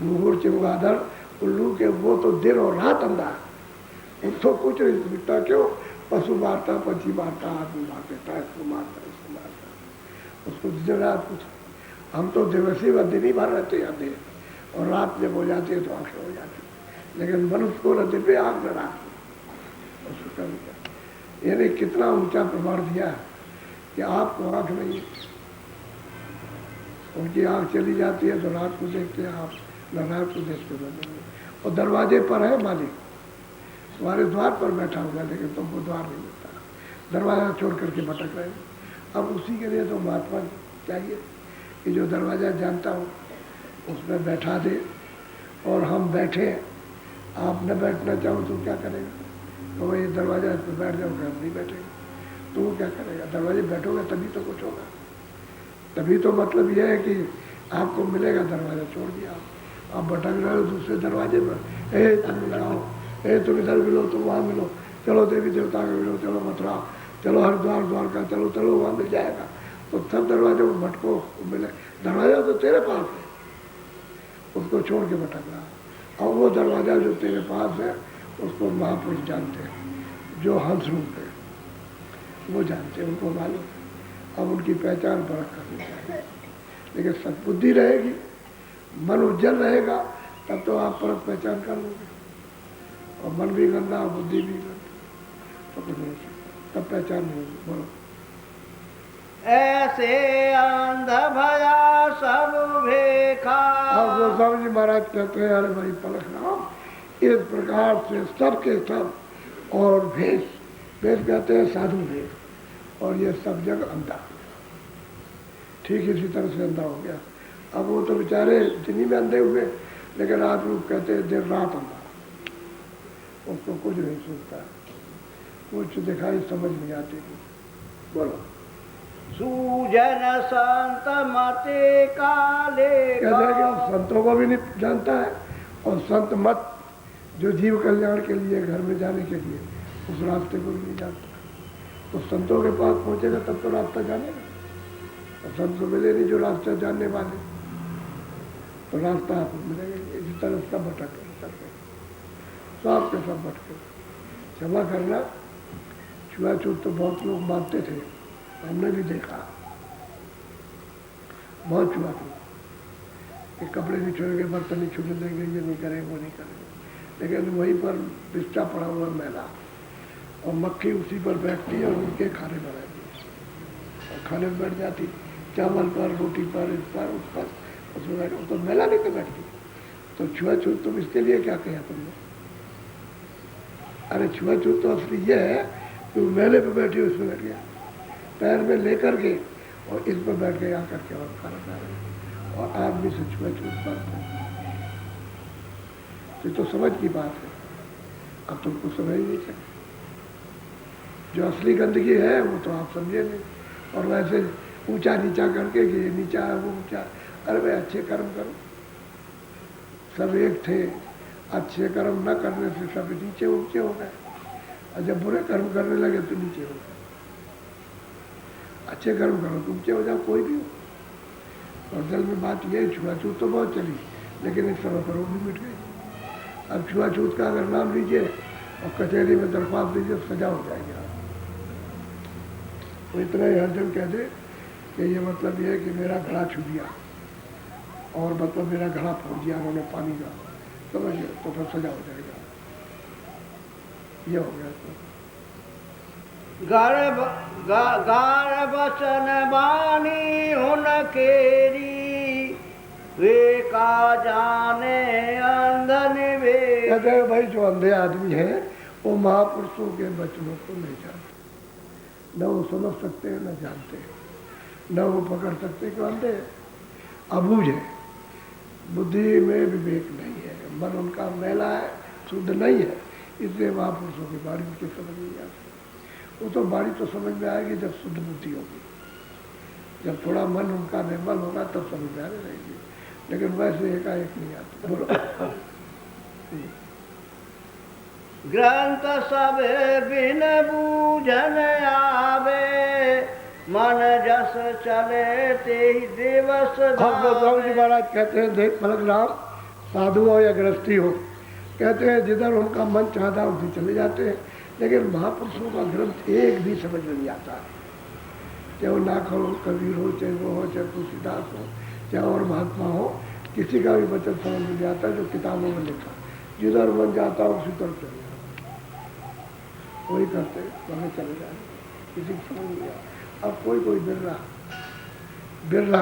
घूंघर चमगादड़ उल्लू के वो तो दिन और रात अंधा है, उसको कुछ नहीं दिखता। क्यों? पशु मारता, पंछी मारता, आदमी मार देता, इसको मारता, इसको मारता, उसको दिन रात कुछ। हम तो दिवसी व दिन ही भर रहते हैं अंधेरे, और रात जब हो जाती है तो आंखें हो जाती है। लेकिन मनुष्य को न दिन में आँख न रात में, उसको कर दिया। यानी कितना ऊंचा प्रमाण दिया है कि आपको आँख नहीं है। उनकी आँख चली जाती है तो रात को देखते हैं आप, न रात को देखते हैं। और दरवाजे पर है मालिक, तुम्हारे द्वार पर बैठा हुआ है, लेकिन तुमको द्वार नहीं मिलता, दरवाज़ा छोड़ करके भटक रहे हो। अब उसी के लिए तो महात्मा चाहिए कि जो दरवाज़ा जानता हो उसमें बैठा दे। और हम बैठे, आप न बैठना चाहो तो क्या करेगा? तो वही दरवाज़ा इस पर बैठ जाओगे, हम नहीं बैठेंगे तो वो क्या करेगा? दरवाजे बैठोगे तभी तो कुछ होगा। तभी तो मतलब यह है कि आपको मिलेगा। दरवाज़ा छोड़ दिया, आप भटक रहे हो दूसरे दरवाजे पर। ए तुम मिलाओ, ए तुम इधर मिलो, तुम वहाँ मिलो, चलो देवी देवता का मिलो, चलो मथुरा, चलो हरिद्वार द्वारका, चलो चलो वहाँ मिल जाएगा। तो सब दरवाजे को भटको, मिले। दरवाजा तो तेरे पास है, उसको छोड़ के भटक रहा। और वो दरवाज़ा जो तेरे पास है उसको महापुरुष जानते हैं, जो हंस रूप है वो जानते हैं, उनको मालूम है। अब उनकी पहचान परख करनी चाहिए। लेकिन सद्बुद्धि रहेगी, मन उज्जवल रहेगा, तब तो आप परख पहचान कर लोगे। और मन भी गंदा, बुद्धि भी गंदा, तो कुछ नहीं सकता, तब पहचान नहीं होगी। बोलो ऐसे अंध भया सब भेखा। अब गोस्वामी जी महाराज कहते हैं, अरे भाई पलक राम, इस प्रकार से सब के सब। और भेष, भेष कहते हैं साधु भेष, और ये सब जग अंधा, ठीक इसी तरह से अंधा हो गया। अब वो तो बेचारे जिन्हीं में अंधे हुए, लेकिन आप लोग कहते हैं दिन रात अंधा, उसको कुछ नहीं सुनता, कुछ दिखाई समझ नहीं आती। बोलो सूजन संत मते काले। कहते हैं कि वो संतों को भी नहीं जानता है, और संत मत जो जीव कल्याण के लिए, घर में जाने के लिए, उस रास्ते को भी नहीं जानता। तो संतों के पास पहुंचेगा तब तो रास्ता जानेगा। और संत को मिले नहीं जो रास्ता जानने वाले, तो रास्ता आपको मिलेगा। इसी तरह सब भटक करते, सब के सब भटके। क्षमा करना, छुआछूत तो बहुत लोग मानते थे, हमने भी देखा बहुत छुआछूत कि कपड़े नहीं छुएंगे, बर्तन नहीं छूने देंगे, ये नहीं करेंगे, वो नहीं करेंगे। लेकिन वहीं पर बिस्टा पड़ा हुआ मैला, और मक्खी उसी पर बैठती है और उनके खाने बनाती है, और खाने में बैठ जाती, चावल पर, रोटी पर, इस पर, उस पर, उसमें बैठ, तो मैला नहीं तो बैठती। तो छुआछूत तुम इसके लिए क्या कहा तुमने? अरे छुआछूत तो असली ये है कि वो मेले पे बैठी हो, उसमें बैठ गया, पैर में लेकर के और इस पर बैठ गए आकर के, और खाना खा रहे, और आदमी से छुआछूत बात है। तो समझ की बात है, अब तुमको समझ नहीं सकते। जो असली गंदगी है वो तो आप समझे नहीं, और वैसे ऊंचा नीचा करके कि ये नीचा है वो ऊंचा। अरे भाई अच्छे कर्म करो, सब एक थे, अच्छे कर्म न करने से सब नीचे ऊंचे हो गए, और जब बुरे कर्म करने लगे तो नीचे हो गए। अच्छे कर्म करो तो ऊंचे हो जाओ, कोई भी हो। और असल में बात यह, छुआछूत तो बहुत चली, लेकिन इस समय पर वो भी मिट गई। अब छुआछूत का अगर नाम लीजिए और कचहरी में दरख्वास्त दीजिए, सजा हो जाएगी। तो इतना ही हर जन कह दे कि ये मतलब ये है कि मेरा घड़ा छू दिया, और मतलब मेरा घड़ा फोड़ दिया उन्होंने पानी का, समझिए, तो फिर सजा हो जाएगा। ये हो गया। गार बचन बानी उनकेरी, वे का जाने अंधन वे। कहते हैं भाई जो अंधे आदमी हैं वो महापुरुषों के वचनों को नहीं जानते, न वो समझ सकते हैं न जानते हैं, न वो पकड़ सकते क्यों अंधे हैं, अबूझ है, बुद्धि में विवेक नहीं है, मन उनका मैला है, शुद्ध नहीं है, इसलिए महापुरुषों की वाणी उनकी समझ नहीं आती। वो तो वाणी तो समझ में आएगी जब शुद्ध बुद्धि होगी, जब थोड़ा मन उनका निर्मल होगा तब समझ में आने रहेगी, लेकिन वैसे एकाएक नहीं आती। बोलो। ग्रंथ सब बिन बूझन आवे, मन जस चले ते दिवस प्रभु जी महाराज कहते हैं, देख पलक राम, साधु हो या गृहस्थी हो, कहते हैं जिधर उनका मन चाहता है उधर चले जाते हैं, लेकिन महापुरुषों का ग्रंथ एक भी समझ में नहीं आता है। चाहे वो नाथ हो, कबीर हो, चाहे वो हो, चाहे तुलसीदास हो, चाहे और महात्मा हो, किसी का भी वचन समझ में नहीं आता जो किताबों में लिखा, जिधर मन जाता है उसी तरफ चले जाता, वही करते वहीं चले जाए, किसी को समझ नहीं आता। अब कोई कोई बिरला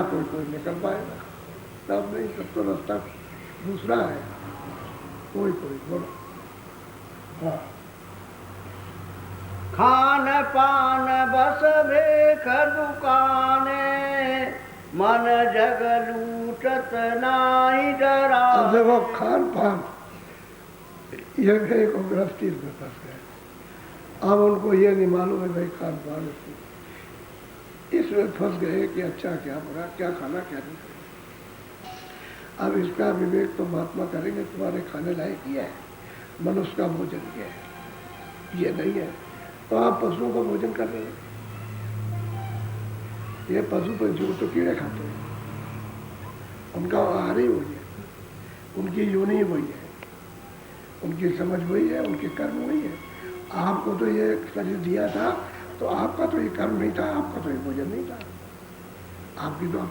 कोई कोई निकल पाएगा, तब नहीं, सब तो रास्ता दूसरा है, कोई कोई। बोलो। हाँ। खान पान बस भेख दुकाने, मन जग लूटत नाई डरा। अब देखो खान पान, ये एक गृहस्थी में फंस गए, अब उनको ये नहीं मालूम है भाई खान पान, इसमें फंस गए कि अच्छा क्या बुरा, क्या खाना क्या नहीं खाना। अब इसका विवेक तो महात्मा करेंगे, तुम्हारे खाने लायक ये है, मनुष्य का भोजन ये है, ये नहीं है, तो आप पशुओं का भोजन कर रहे हैं। ये पशु पंछी तो कीड़े खाते हैं, उनका आहार ही वही है, उनकी योनि वही है, उनकी समझ वही है, उनके कर्म वही है। आपको तो ये शरीर दिया था, तो आपका तो ये कर्म नहीं था, आपका तो ये भोजन नहीं था, आपकी तो आप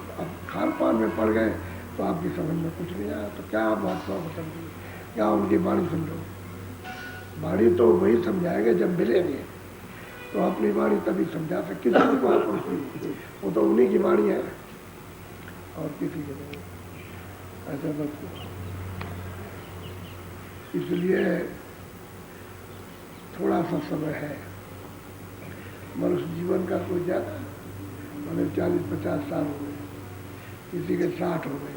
खान पान में पड़ गए, तो आपकी समझ में कुछ नहीं आया, तो क्या आप महात्मा को समझेंगे, क्या उनकी वाणी समझो। वाणी तो वही समझाएंगे जब मिलेंगे, तो अपनी वाणी तभी समझा सकते, किसी की बात नहीं, वो तो उन्हीं की वाणी है और किसी की नहीं, ऐसा मत करो। इसलिए थोड़ा सा समय है, मनुष्य जीवन का कोई ज़्यादा, मैंने 40-50 साल हो गए, किसी के 60 हो गए,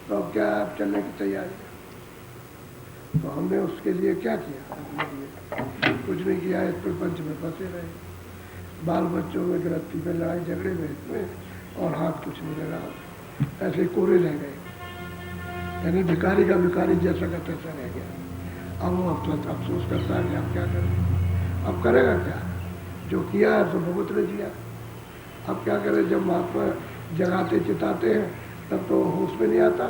तो अब क्या आप चलने की तैयारी है। तो हमने उसके लिए क्या किया, कुछ नहीं किया, इस प्रपंच में फंसे रहे, बाल बच्चों में, गृहस्थी में, लड़ाई झगड़े में इसमें, और हाथ कुछ नहीं लगा, ऐसे कोरे रह गए, यानी भिखारी का भिखारी जैसा का तैसा रह गया। अब वो अफसोस करता है कि अब क्या करें, अब करेगा क्या, जो किया है तो भगवत ने दिया। अब क्या करें, जब महात्मा जगाते चिताते हैं तब तो होश में नहीं आता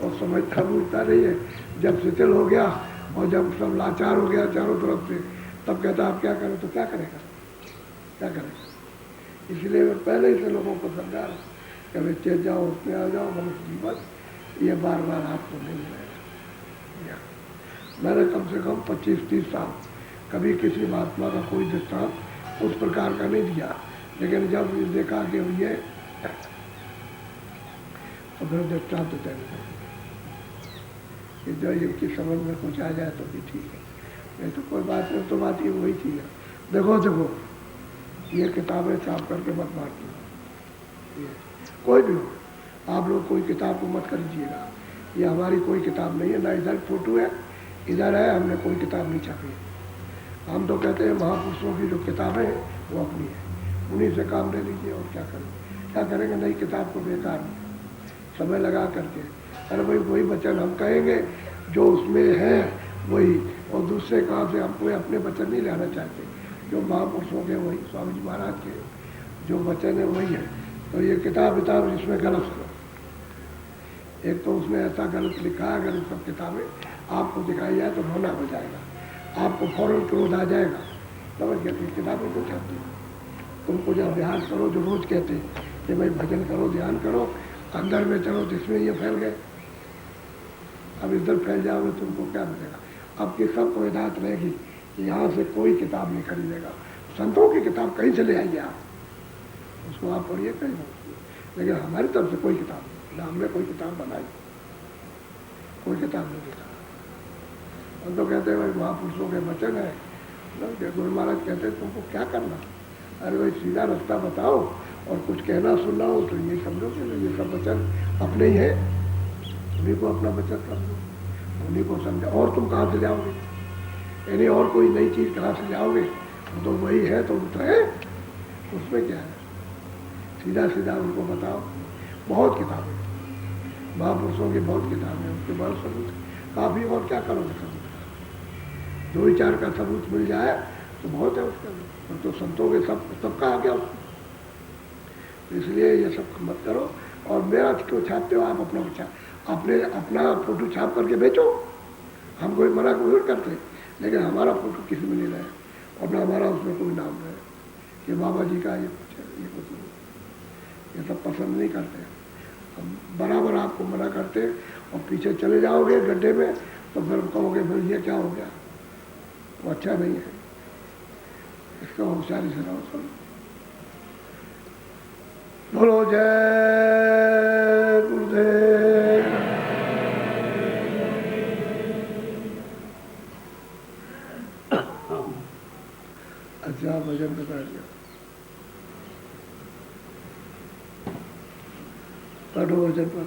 और समझता बूझता नहीं है, जब शिथिल हो गया और जब सब लाचार हो गया चारों तरफ से, तब कहता आप क्या करें, तो क्या करेगा, क्या करेगा। इसलिए मैं पहले ही से लोगों को समझा रहा हूँ कि अभी चेत जाओ, उसमें आ जाओ, मनुष्य जीवन ये बार बार आपको नहीं मिलेगा। मैंने कम से कम 25-30 साल कभी किसी महात्मा का कोई दृष्टांत उस प्रकार का नहीं दिया, लेकिन जब देखा कि ये तो फिर दृष्टांत देने कि जो युक्ति समझ में कुछ आ जाए तो भी ठीक है, नहीं तो कोई बात नहीं, तो बात ये वही चीज़ है। देखो ये किताबें छाप करके मत मारती, कोई भी हो, आप लोग कोई किताब को मत खरीदिएगा, ये हमारी कोई किताब नहीं है, ना इधर फोटो है, इधर है, हमने कोई किताब नहीं छापी। हम तो कहते हैं महापुरुषों की जो किताबें हैं वो अपनी है, उन्हीं से काम ले लीजिए, और क्या करेंगे, नई किताब को बेकार समय लगा करके। अरे भाई वही वचन हम कहेंगे जो उसमें है वही, और दूसरे कहाँ से हम कोई अपने वचन नहीं लाना चाहते, जो महापुरुषों के वही, स्वामी जी महाराज के जो वचन है वही है। तो ये किताब इसमें गलत है, एक तो उसमें ऐसा गलत लिखा है, अगर सब किताबें आपको दिखाई जाए तो रोना हो जाएगा, आपको फौरन क्रोध आ जाएगा, समझ गए, किताबें को चाहती तुमको जब ध्यान करो, जो रोज कहते हैं कि भाई भजन करो, ध्यान करो, अंदर में चलो, जिसमें ये फैल गए, अब इधर फैल जाओगे तुमको क्या मिलेगा। अब की सबको हिदायत रहेगी, यहाँ से कोई किताब नहीं खरीदेगा, संतों की किताब कहीं से ले आइए आप, उसको आप पढ़िए कहीं, लेकिन हमारी तरफ से कोई किताब नहीं, ना हमने कोई किताब बनाई, कोई किताब नहीं लिखा, हम तो कहते हैं भाई महापुरुषों के वचन है ना, कि गुरु महाराज कहते हैं तुमको क्या करना, अरे भाई सीधा रास्ता बताओ और कुछ कहना सुनना हो तो ये समझो कि ये सब वचन अपने ही है, उन्हीं को अपना वचन समझो, उन्हीं को समझो, और तुम कहाँ से जाओगे, यानी और कोई नई चीज़ कहाँ से जाओगे, तो वही है तो है, उसमें क्या है, सीधा सीधा उनको बताओ। बहुत किताबें महापुरुषों की, बहुत किताबें, उसके बाद सबूत काफ़ी, और क्या करोगे सबूत का, 2 ही 4 का सबूत मिल जाए तो बहुत है उसके अंदर, तो संतों के सबका आ गया उसमें। इसलिए ये सब मत करो, और मेरा क्यों छापते हो आप अपना फोटो छाप करके बेचो, हम कोई मना कोई करते, लेकिन हमारा फोटो किसी में नहीं रहे और ना हमारा उसमें कोई नाम रहे कि बाबा जी का ये कुछ है, ये कुछ नहीं, ये सब पसंद नहीं करते। हम बराबर आपको मना करते और पीछे चले जाओगे गड्ढे में तो फिर कहोगे फिर ये क्या हो गया, वो अच्छा नहीं है, इसका होशियारी से रहो सब। बोलो जय गुरुदेव। अच्छा भजन में बैठ गया, बैठो भजन पर।